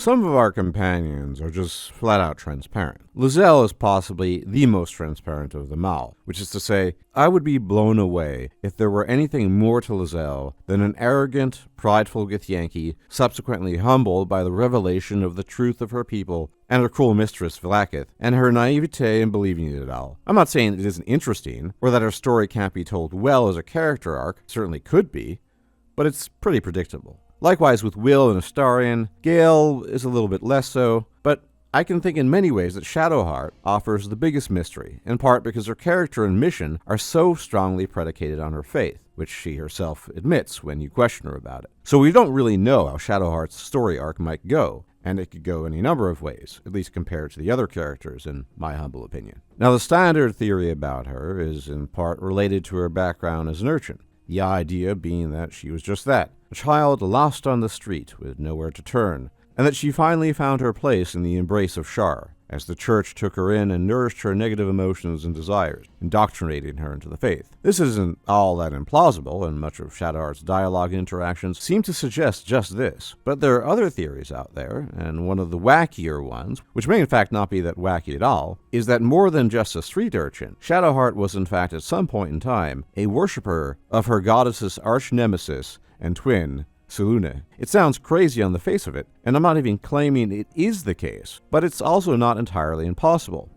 Some of our companions are just flat-out transparent. Lizelle is possibly the most transparent of them all, which is to say, I would be blown away if there were anything more to Lizelle than an arrogant, prideful Githyanki, subsequently humbled by the revelation of the truth of her people and her cruel mistress Vlaakith, and her naivete in believing it all. I'm not saying it isn't interesting, or that her story can't be told well as a character arc, certainly could be, but it's pretty predictable. Likewise with Will and Astarion, Gale is a little bit less so, but I can think in many ways that Shadowheart offers the biggest mystery, in part because her character and mission are so strongly predicated on her faith, which she herself admits when you question her about it. So we don't really know how Shadowheart's story arc might go, and it could go any number of ways, at least compared to the other characters, in my humble opinion. Now, the standard theory about her is in part related to her background as an urchin, the idea being that she was just that, a child lost on the street with nowhere to turn, and that she finally found her place in the embrace of Shar, as the church took her in and nourished her negative emotions and desires, indoctrinating her into the faith. This isn't all that implausible, and much of Shadowheart's dialogue and interactions seem to suggest just this. But there are other theories out there, and one of the wackier ones, which may in fact not be that wacky at all, is that more than just a street urchin, Shadowheart was in fact at some point in time a worshipper of her goddess's arch-nemesis and twin, Selune. It sounds crazy on the face of it, and I'm not even claiming it is the case, but it's also not entirely impossible.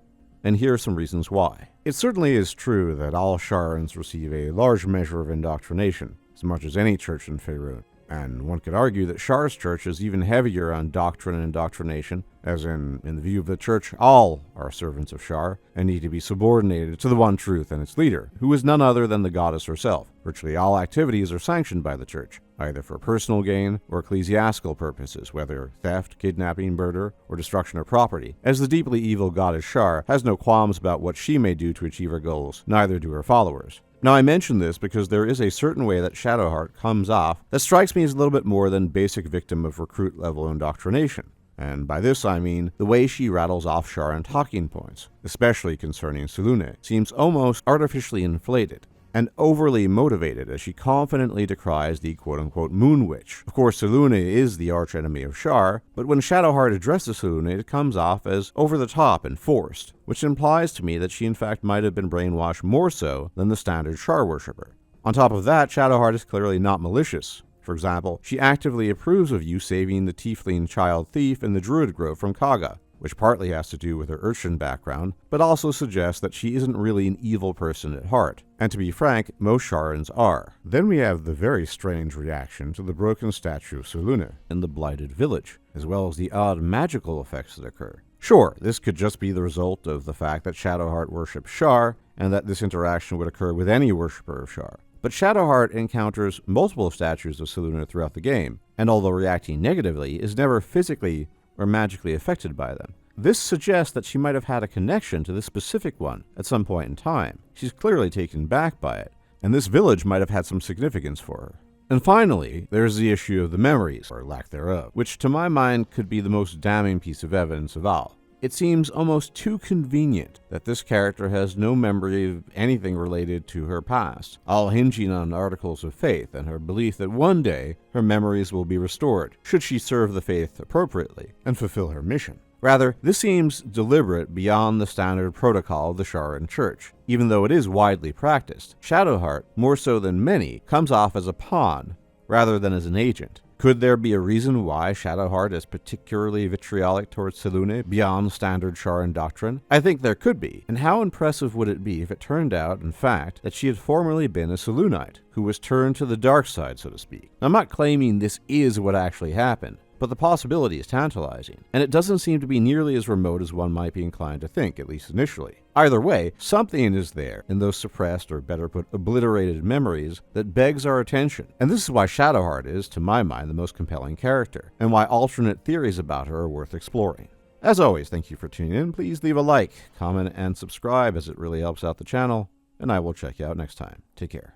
And here are some reasons why. It certainly is true that all Sharans receive a large measure of indoctrination, as much as any church in Faerun. And one could argue that Shar's church is even heavier on doctrine and indoctrination, as in the view of the church, all are servants of Shar and need to be subordinated to the one truth and its leader, who is none other than the goddess herself. Virtually all activities are sanctioned by the church, either for personal gain or ecclesiastical purposes, whether theft, kidnapping, murder, or destruction of property. As the deeply evil goddess Shar has no qualms about what she may do to achieve her goals, neither do her followers. Now, I mention this because there is a certain way that Shadowheart comes off that strikes me as a little bit more than basic victim of recruit-level indoctrination. And by this I mean the way she rattles off Sharan talking points, especially concerning Selune, seems almost artificially inflated and overly motivated as she confidently decries the quote-unquote Moon Witch. Of course, Selune is the archenemy of Shar, but when Shadowheart addresses Selune, it comes off as over-the-top and forced, which implies to me that she in fact might have been brainwashed more so than the standard Shar worshipper. On top of that, Shadowheart is clearly not malicious. For example, she actively approves of you saving the tiefling child thief in the Druid Grove from Kaga, which partly has to do with her urchin background, but also suggests that she isn't really an evil person at heart. And to be frank, most Sharans are. Then we have the very strange reaction to the broken statue of Selune in the Blighted Village, as well as the odd magical effects that occur. Sure, this could just be the result of the fact that Shadowheart worships Shar, and that this interaction would occur with any worshipper of Shar. But Shadowheart encounters multiple statues of Selune throughout the game, and although reacting negatively, is never physically or magically affected by them. This suggests that she might have had a connection to this specific one at some point in time. She's clearly taken back by it, and this village might have had some significance for her. And finally, there's the issue of the memories, or lack thereof, which to my mind could be the most damning piece of evidence of all. It seems almost too convenient that this character has no memory of anything related to her past, all hinging on articles of faith and her belief that one day her memories will be restored, should she serve the faith appropriately and fulfill her mission. Rather, this seems deliberate beyond the standard protocol of the Sharan Church. Even though it is widely practiced, Shadowheart, more so than many, comes off as a pawn rather than as an agent. Could there be a reason why Shadowheart is particularly vitriolic towards Selune beyond standard Sharan doctrine? I think there could be, and how impressive would it be if it turned out, in fact, that she had formerly been a Selunite, who was turned to the dark side, so to speak. Now, I'm not claiming this is what actually happened, but the possibility is tantalizing, and it doesn't seem to be nearly as remote as one might be inclined to think, at least initially. Either way, something is there in those suppressed, or better put, obliterated memories that begs our attention. And this is why Shadowheart is, to my mind, the most compelling character, and why alternate theories about her are worth exploring. As always, thank you for tuning in. Please leave a like, comment, and subscribe, as it really helps out the channel, and I will check you out next time. Take care.